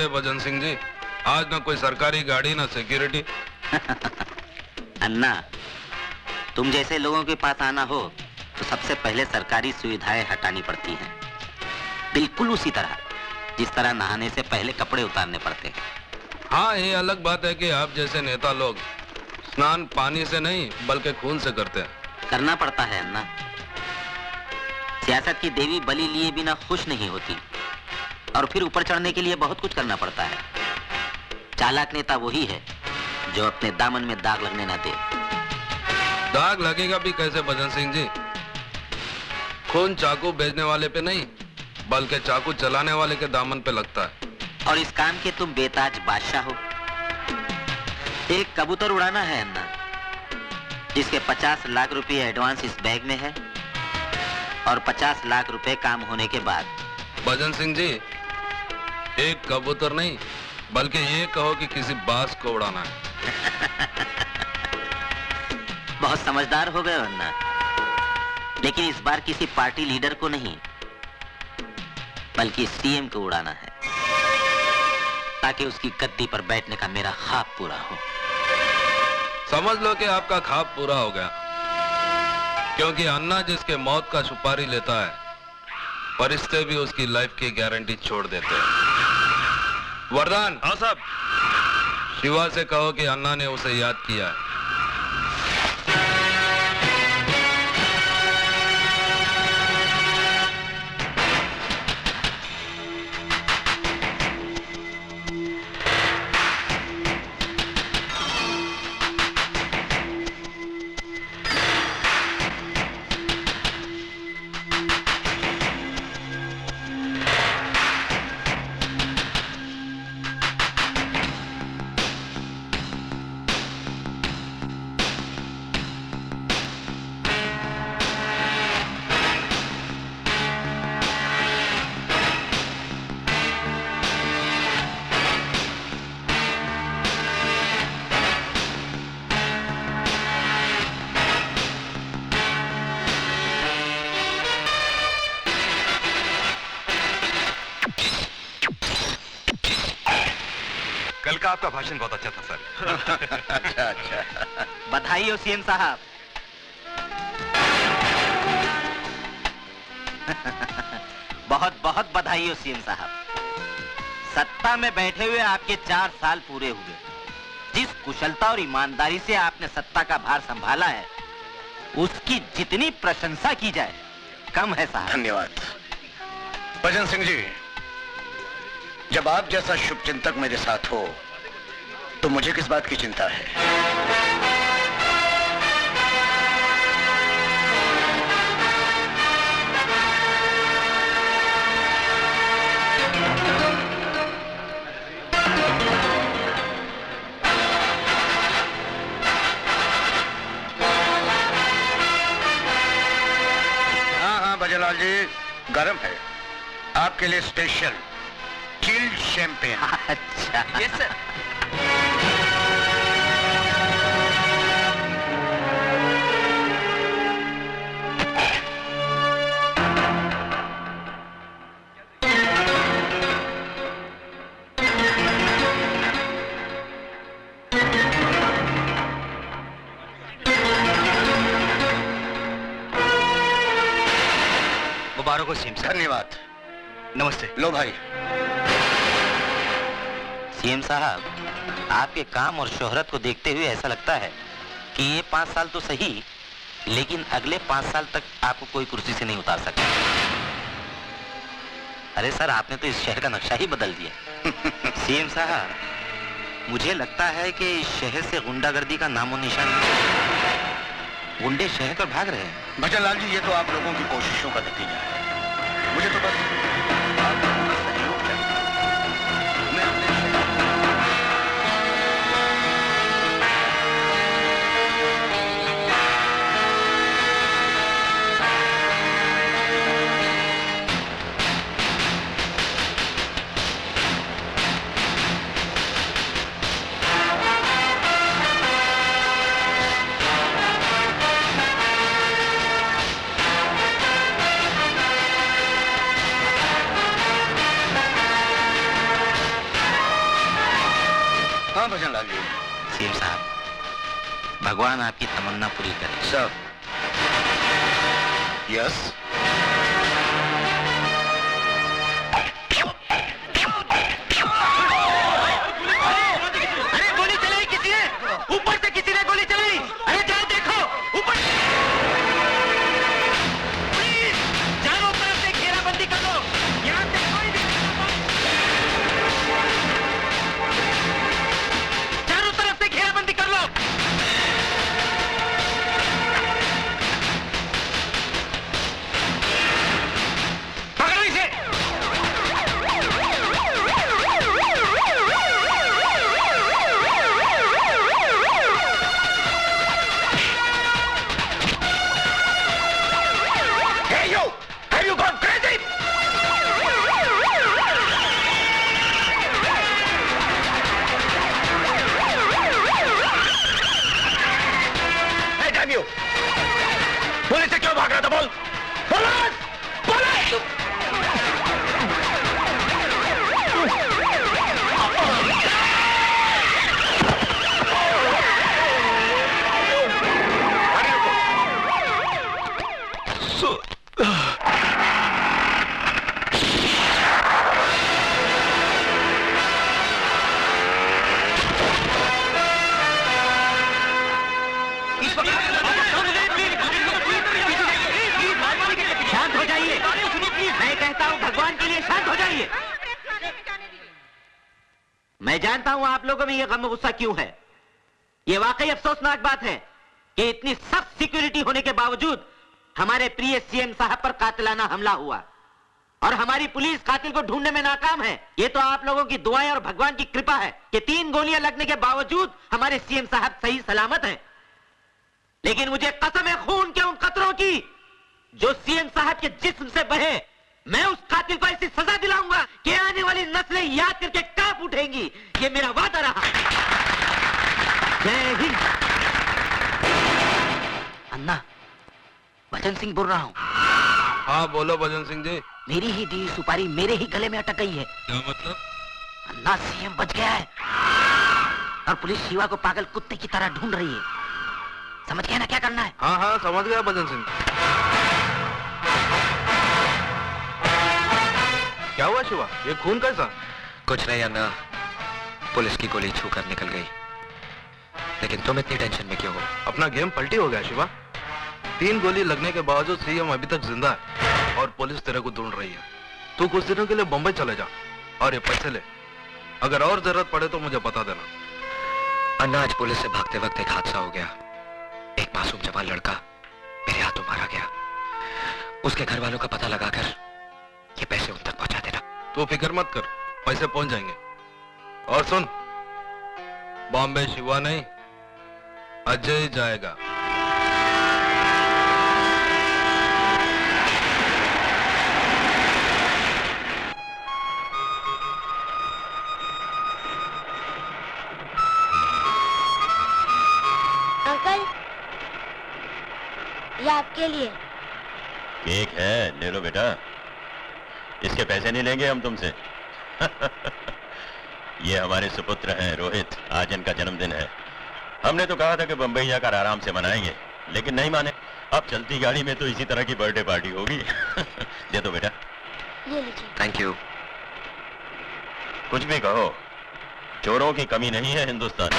है भजन सिंह जी। आज ना कोई सरकारी गाड़ी ना सिक्योरिटी। अन्ना, तुम जैसे लोगों के पास आना हो तो सबसे पहले सरकारी सुविधाएं हटानी पड़ती हैं। बिल्कुल उसी तरह जिस तरह नहाने से पहले कपड़े उतारने पड़ते हैं। हाँ, ये अलग बात है कि आप जैसे नेता लोग स्नान पानी से नहीं बल्कि खून से करते हैं। करना पड़ता है अन्ना। सियासत की देवी बलि लिए बिना खुश नहीं होती और फिर ऊपर चढ़ने के लिए बहुत कुछ करना पड़ता है। चालाक नेता वही है जो अपने दामन में दाग लगने न दे। दाग लगेगा भी कैसे भजन सिंह जी? खून चाकू बेचने वाले पे नहीं बल्कि चाकू चलाने वाले के दामन पे लगता है। और इस काम के तुम बेताज बादशाह हो। एक कबूतर उड़ाना है अन्ना, जिसके 50 लाख रुपए एडवांस इस बैग में है और 50 लाख रुपए काम होने के बाद। भजन सिंह जी, एक कबूतर नहीं बल्कि ये कहो कि किसी बाज को उड़ाना है। बहुत समझदार हो गए अन्ना, लेकिन इस बार किसी पार्टी लीडर को नहीं बल्कि सीएम को उड़ाना है, ताकि उसकी गद्दी पर बैठने का मेरा ख्वाब पूरा हो। समझ लो कि आपका ख्वाब पूरा हो गया, क्योंकि अन्ना जिसके मौत का सुपारी लेता है, फरिश्ते भी उसकी लाइफ की गारंटी छोड़ देते हैं। वरदान। हाँ साहब। शिवा से कहो कि अन्ना ने उसे याद किया है। आपका भाषण बहुत अच्छा था सर। अच्छा अच्छा, बधाई हो सीएम साहब। बहुत बहुत बधाई हो सीएम साहब। सत्ता में बैठे हुए आपके 4 साल पूरे हुए। जिस कुशलता और ईमानदारी से आपने सत्ता का भार संभाला है, उसकी जितनी प्रशंसा की जाए कम है साहब। धन्यवाद। भजन सिंह जी, जब आप जैसा शुभचिंतक मेरे साथ हो तो मुझे किस बात की चिंता है? हाँ भजनलाल जी, गरम है आपके लिए स्पेशल चिल्ड शैंपेन। अच्छा, यस सर। मुबारक हो सीएम साहब। धन्यवाद। नमस्ते। लो भाई। सीएम साहब, आपके काम और शोहरत को देखते हुए ऐसा लगता है कि ये 5 साल तो सही, लेकिन अगले 5 साल तक आपको कोई कुर्सी से नहीं उतार सकता। अरे सर, आपने तो इस शहर का नक्शा ही बदल दिया। सीएम साहब, मुझे लगता है कि इस शहर से गुंडागर्दी का नामो निशान नहीं। गुंडे शहर पर भाग रहे हैं। भजनलाल जी, ये तो आप लोगों की कोशिशों का नतीजा है। मुझे तो बस आप लोगों का सहयोग चाहिए। मैं अपने हाँ भजनलाल जी। सीएम साहब, भगवान आपकी तमन्ना पूरी करे। सर। यस। अरे गोली चलाई किसी ने, ऊपर से किसी ने गोली चलाई। अरे जाओ देखो ऊपर। प्लीज चारों तरफ से घेराबंदी कर लो, यहाँ से कोई भी चारों तरफ से घेराबंदी कर लो। पकड़ो इसे। Hey you! Have you gone crazy? Hey damn you! Police से क्यों भाग रहा था बोल? पुलिस! पुलिस! शांत हो जाइए। मैं कहता हूँ भगवान के लिए शांत हो जाइए। मैं जानता हूँ आप लोगों में ये गम गुस्सा क्यों है। ये वाकई अफसोसनाक बात है कि इतनी सख्त सिक्योरिटी होने के बावजूद हमारे प्रिय सीएम साहब पर कातिलाना हमला हुआ और हमारी पुलिस कातिल को ढूंढने में नाकाम है। ये तो आप लोगों की दुआएं और भगवान की कृपा है कि 3 गोलियां लगने के बावजूद हमारे सीएम साहब सही सलामत हैं। लेकिन मुझे कसम है खून के उन कतरों की जो सीएम साहब के जिस्म से बहे। मैं उस कातिल को ऐसी सजा दिलाऊंगा कि आने वाली नस्लें याद करके कांप उठेंगी। ये मेरा वादा रहा। जय हिंद। अन्ना, भजन सिंह बोल रहा हूँ। हाँ बोलो भजन सिंह जी। मेरी ही दी सुपारी मेरे ही गले में अटक गई है। क्या मतलब? अन्ना, सीएम बच गया है और पुलिस शिवा को पागल कुत्ते की तरह ढूंढ रही है। समझ गया ना क्या करना है? हाँ हाँ समझ गया भजन सिंह। क्या हुआ शिवा? ये खून कैसा? कुछ नहीं अन्ना, पुलिस की गोली छूकर निकल गई। लेकिन तुम इतनी टेंशन में क्यों हो? अपना गेम पलटी हो गया शिवा। 3 गोली लगने के बावजूद सीएम अभी तक जिंदा है और पुलिस तेरे को ढूंढ रही है। तू कुछ दिनों के लिए बंबई चले जा और ये पैसे ले। अगर और जरूरत पड़े तो मुझे बता देना। अन्ना, आज पुलिस से भागते वक्त एक हादसा हो गया। एक मासूम जवान लड़का मेरे हाथों मारा गया। उसके घर वालों का पता लगाकर ये पैसे उन तक पहुंचा देना। तू फिक्र मत कर, पैसे पहुंच जाएंगे। और सुन, बॉम्बे शिवा नहीं, अजय जाएगा। अंकल, ये आपके लिए। केक है, ले लो बेटा। इसके पैसे नहीं लेंगे हम तुमसे। ये हमारे सुपुत्र हैं रोहित, आज इनका जन्मदिन है। हमने तो कहा था कि बंबई जाकर आराम से मनाएंगे, लेकिन नहीं माने। अब चलती गाड़ी में तो इसी तरह की बर्थडे पार्टी होगी। दे दो बेटा। ये लीजिए। Thank you. कुछ भी कहो, चोरों की कमी नहीं है हिंदुस्तान।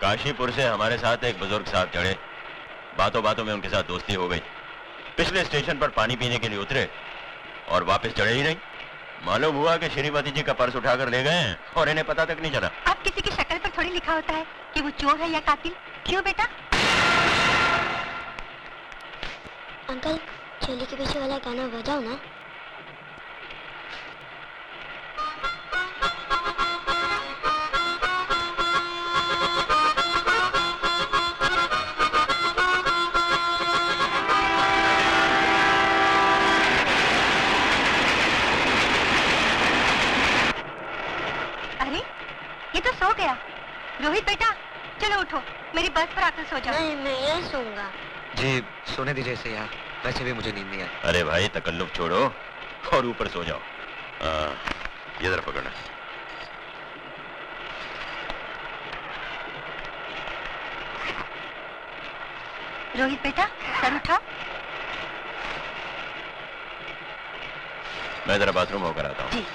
काशीपुर से हमारे साथ एक बुजुर्ग साहब चढ़े। बातों बातों में उनके साथ दोस्ती हो गई। पिछले स्टेशन पर पानी पीने के लिए उतरे और वापस चढ़े ही नहीं। मालूम हुआ कि श्रीमती जी का पर्स उठाकर ले गए हैं और इन्हें पता तक नहीं चला। अब किसी की शक्ल पर थोड़ी लिखा होता है कि वो चोर है या कातिल। क्यों बेटा? अंकल, चोली के पीछे वाला गाना बजाओ ना। रोहित बेटा, चलो उठो, मेरी बस पर आकर सो जाओ। नहीं, मैं यहीं सोऊंगा। जी सोने दीजिए इसे यहाँ, वैसे भी मुझे नींद नहीं आई। अरे भाई तकल्लुफ छोड़ो और ऊपर सो जाओ। ये जरा पकड़ना। रोहित बेटा सर उठाओ। मैं जरा बाथरूम होकर आता हूँ। जी।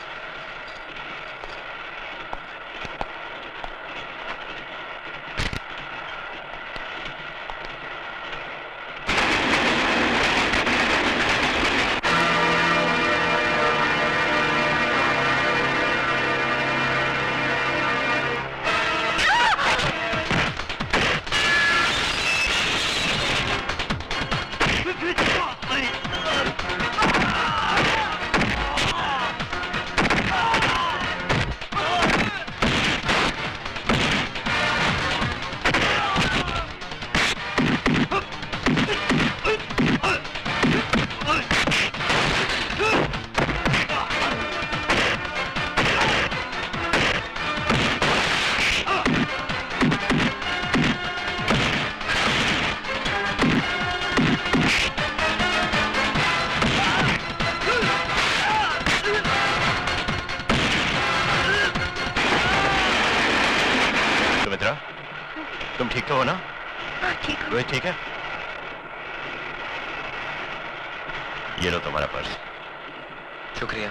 तुम ठीक तो हो ना? हाँ ठीक हूँ। रोहित ठीक है? ये लो तुम्हारा पर्स। शुक्रिया।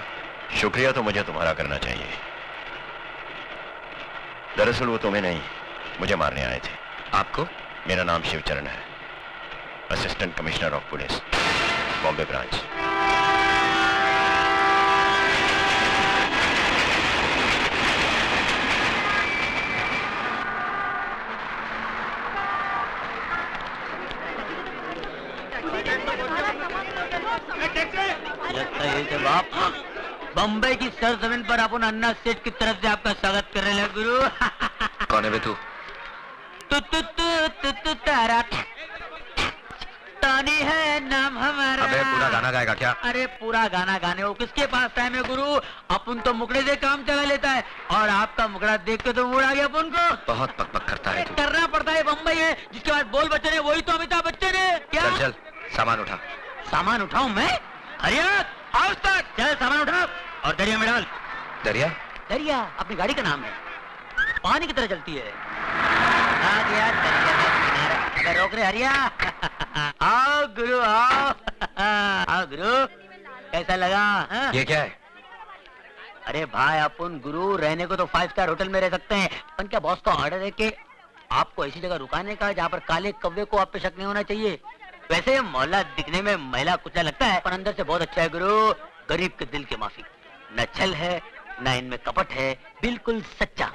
शुक्रिया तो मुझे तुम्हारा करना चाहिए। दरअसल वो तुम्हें नहीं, मुझे मारने आए थे। आपको? मेरा नाम शिवचरण है, assistant commissioner of police, Bombay branch. लगता है कि बाप बम्बई की सरजमीन पर अपन अन्ना सेठ की तरफ से आपका स्वागत कर रहे हैं गुरु। कौन है बे तू? तारा तानी है नाम हमारा। अबे पूरा गाना गाएगा क्या? अरे पूरा गाना गाने वो किसके पास टाइम है गुरु? अपन तो मुकड़े से काम चला लेता है और आपका मुकड़ा देख के तो मूड आ गया अपन को। बहुत पकपक करता है तू। करना पड़ता है, बम्बई है जिसके बाद बोल बच्चन है वही तो अमिताभ बच्चन है क्या? चल चल सामान उठा। सामान उठाऊं मैं? हरिया आओ तक चल सामान उठाओ और दरिया में डाल। दरिया? दरिया अपनी गाड़ी का नाम है, पानी की तरह चलती है। आ गया दरिया का किनारा। अगर रोक रहे हरिया। आओ गुरु आओ। आओ गुरु, कैसा लगा? हाँ? ये क्या है? अरे भाई अपन गुरु रहने को तो 5 स्टार होटल में रह सकते हैं, पर क्या बॉस का ऑर्डर है कि आपको ऐसी जगह रुकाने का जहाँ पर काले कौवे को आप पे शक नहीं होना चाहिए। वैसे ये मोहल्ला दिखने में महिला कुचला लगता है पर अंदर से बहुत अच्छा है गुरु। गरीब के दिल के माफी, न छल है न इनमें कपट है, बिल्कुल सच्चा।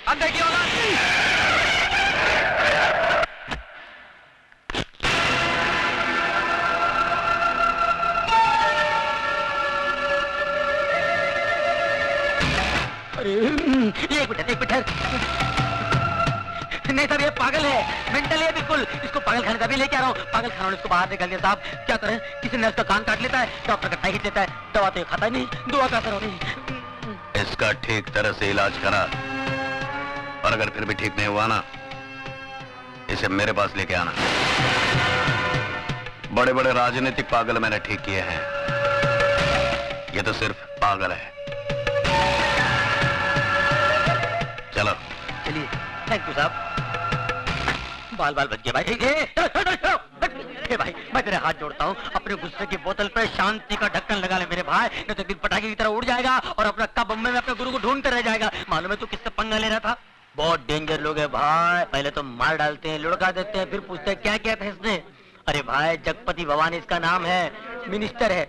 अंदर की औलाद! अरे एक मिनट नहीं साहब, ये पागल है, मेंटल है बिल्कुल। इसको पागल खाने का भी लेके आ रहा हूँ। पागल खाना ने इसको बाहर निकाल दिया साहब। क्या करें, किसी नर्स का कान काट लेता है, डॉक्टर का टाई खींच लेता है, दवा तो ये खाता नहीं, दुआ का असर हो नहीं। इसका ठीक तरह से इलाज करा और अगर फिर भी ठीक नहीं हुआ ना, इसे मेरे पास लेके आना। बड़े बड़े राजनीतिक पागल मैंने ठीक किए हैं, ये तो सिर्फ पागल है। चलो चलिए, थैंक यू साहब। बाल बाल बच गए भाई। हे भाई, मैं तेरे हाथ जोड़ता हूँ, अपने गुस्से की बोतल पे शांति का ढक्कन लगा ले मेरे भाई, नहीं तो दिल पटाखे की तरह उड़ जाएगा और अपना कब बम्बे में अपने गुरु को ढूंढते रह जाएगा। मालूम है तू किससे पंगा ले रहा था? बहुत डेंजर लोग है भाई, पहले तो मार डालते हैं, लुढ़का देते हैं, फिर पूछते हैं क्या क्या था इसने। अरे भाई, जगपति भवानी इसका नाम है, मिनिस्टर है,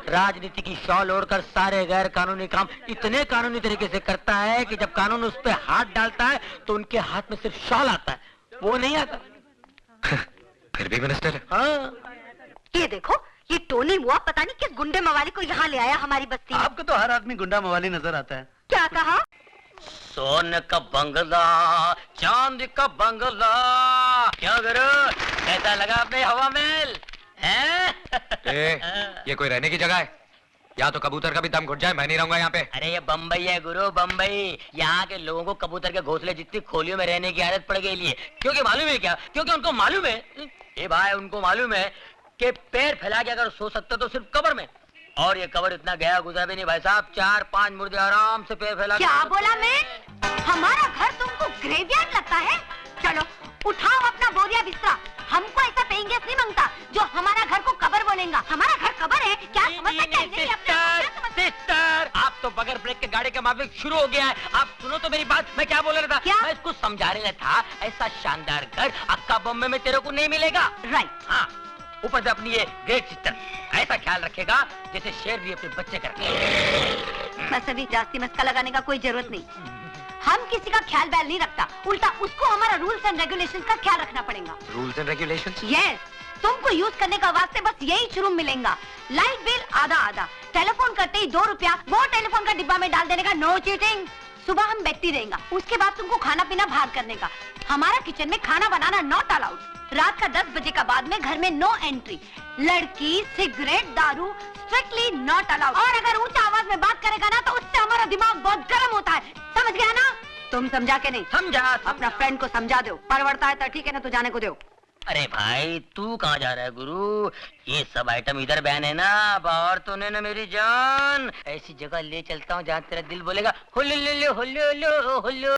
राजनीति की शॉल ओढ़कर सारे गैर कानूनी काम इतने कानूनी तरीके से करता है कि जब कानून उस पर हाथ डालता है तो उनके हाथ में सिर्फ शॉल आता है, वो नहीं आता। फिर भी मिनिस्टर है। हाँ। ये देखो, ये टोनी मुआ पता नहीं किस गुंडे मवाली को यहाँ ले आया हमारी बस्ती में। आपको तो हर आदमी गुंडा मवाली नजर आता है। क्या कहा? सोने का बंगला, चांदी का बंगला, क्या करो, कैसा लगा अपने हवा महल? ये कोई रहने की जगह है? या तो कबूतर का भी दम घुट जाए, मैं नहीं रहूंगा यहाँ पे। अरे ये बम्बई है गुरु, बम्बई। यहाँ के लोगों को कबूतर के घोंसले जितनी खोलियों में रहने की आदत पड़ गई है। क्योंकि मालूम है क्या? क्योंकि उनको मालूम है, ये भाई उनको मालूम है कि पैर फैला के अगर सो सकते तो सिर्फ कब्र में, और ये कब्र इतना गया गुजरा भी नहीं भाई साहब। 4-5 मुर्दे आराम से पैर फैला। क्या बोला मैं? हमारा घर तुमको ग्रेवयार्ड लगता है? चलो उठाओ अपना बोरिया बिस्तरा। हमको ऐसा पेइंग गेस्ट नहीं मांगता जो हमारा घर को कबर बोलेगा। हमारा घर कबर है क्या? समझता क्या है? नहीं, अपने आप को क्या समझता? सिस्टर, आप तो बगैर ब्रेक के गाड़ी का माफिक शुरू हो गया है। आप सुनो तो मेरी बात, मैं क्या बोल रहा था? क्या? मैं इसको समझा रहा था, ऐसा शानदार घर अक्का बॉम्बे में तेरे को नहीं मिलेगा। राइट। हाँ, ऊपर से अपनी ये ग्रेट सिस्टर ऐसा ख्याल रखेगा जैसे शेर भी अपने बच्चे का रखे। बस अभी जास्ती मस्का लगाने का कोई जरूरत नहीं। हम किसी का ख्याल बैल नहीं रखता, उल्टा उसको हमारा रूल्स एंड रेगुलेशंस का ख्याल रखना पड़ेगा। Rules and regulations? यस, तुमको यूज करने का वास्ते बस यही शुरू मिलेगा। लाइट बिल आधा आधा, टेलीफोन करते ही 2 रुपया वो टेलीफोन का डिब्बा में डाल देने का, नो चीटिंग। सुबह हम बैठती रहेगा, उसके बाद तुमको खाना पीना बाहर करने का। हमारा किचन में खाना बनाना नॉट अलाउड। रात का 10 बजे का बाद में घर में नो एंट्री। लड़की, सिगरेट, दारू स्ट्रिक्टली नॉट अलाउड। और अगर ऊंचा आवाज में बात करेगा ना तो उससे हमारा दिमाग बहुत गर्म होता है। समझ गया ना? तुम समझा के नहीं? समझा। अपना फ्रेंड को समझा दो। परवड़ता है तो ठीक है ना, तो जाने को दो। अरे भाई तू कहाँ जा रहा है गुरु? ये सब आइटम इधर बैन है ना, बाहर तो नहीं ना मेरी जान। ऐसी जगह ले चलता हूँ जहाँ तेरा दिल बोलेगा हुल्लू हुल्लू हुल्लू हुल्लू हुल्लू।